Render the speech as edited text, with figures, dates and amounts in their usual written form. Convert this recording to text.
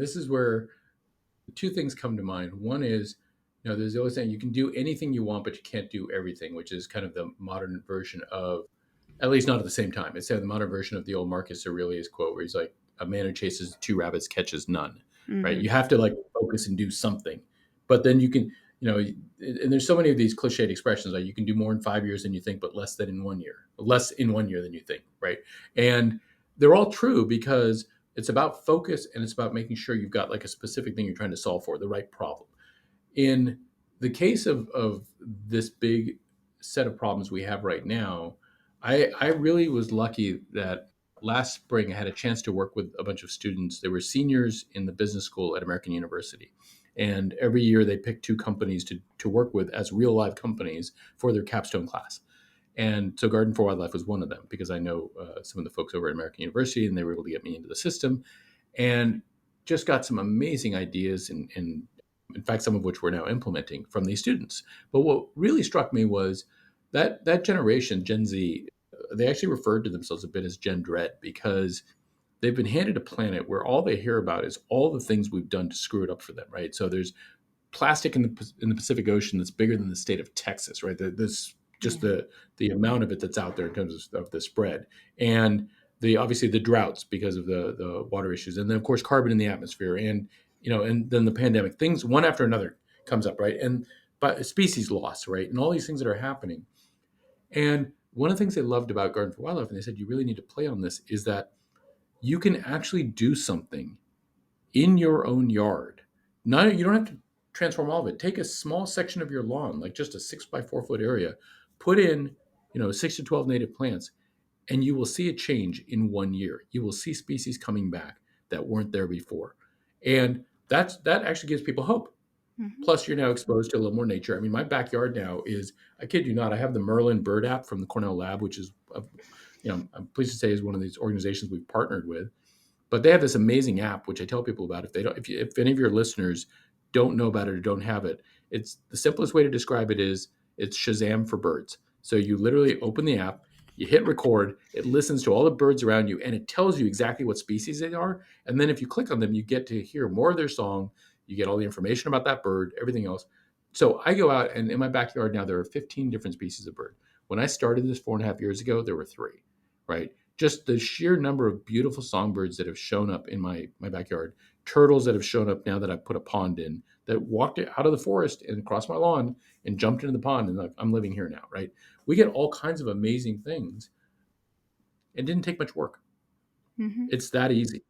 This is where two things come to mind. One is, there's always saying you can do anything you want, but you can't do everything, which is kind of the modern version of, at least not at the same time. It's the modern version of the old Marcus Aurelius quote, where he's like, "A man who chases two rabbits catches none." Right? Hmm. You have to like focus and do something, but then you can, and there's so many of these cliched expressions like you can do more in 5 years than you think, but less than in 1 year, less in 1 year than you think, right? And they're all true because it's about focus and it's about making sure you've got like a specific thing you're trying to solve for, the right problem. In the case of this big set of problems we have right now, I really was lucky that last spring I had a chance to work with a bunch of students. They were seniors in the business school at American University. And every year they pick two companies to work with as real live companies for their capstone class. And so Garden for Wildlife was one of them because I know some of the folks over at American University and they were able to get me into the system and just got some amazing ideas and in fact, some of which we're now implementing from these students. But what really struck me was that generation, Gen Z, they actually referred to themselves a bit as Gen Dread because they've been handed a planet where all they hear about is all the things we've done to screw it up for them, right? So there's plastic in the Pacific Ocean that's bigger than the state of Texas, right? This just Yeah. the amount of it that's out there in terms of the spread, and the obviously the droughts because of the water issues, and then of course carbon in the atmosphere, and and then the pandemic, things one after another comes up, right? And but species loss, right, and all these things that are happening. And one of the things they loved about Garden for Wildlife, and they said you really need to play on this, is that you can actually do something in your own yard. Not you don't have to transform all of it. Take a small section of your lawn, like just a 6 by 4 foot area, put in 6 to 12 native plants, and you will see a change in 1 year. You will see species coming back that weren't there before, and that actually gives people hope. Hmm. Plus, you're now exposed to a little more nature. I mean, my backyard now is, I kid you not, I have the Merlin Bird app from the Cornell Lab, which is, I'm pleased to say is one of these organizations we've partnered with. But they have this amazing app, which I tell people about. If they don't, if any of your listeners don't know about it or don't have it, it's the simplest way to describe it is it's Shazam for birds. So you literally open the app, you hit record, it listens to all the birds around you, and it tells you exactly what species they are. And then if you click on them, you get to hear more of their song. You get all the information about that bird, everything else. So I go out, and in my backyard now, there are 15 different species of bird. When I started this 4.5 years ago, there were three, right? Just the sheer number of beautiful songbirds that have shown up in my backyard, turtles that have shown up now that I've put a pond in, that walked out of the forest and across my lawn and jumped into the pond, and like, I'm living here now, right? We get all kinds of amazing things. It didn't take much work. Hmm. It's that easy.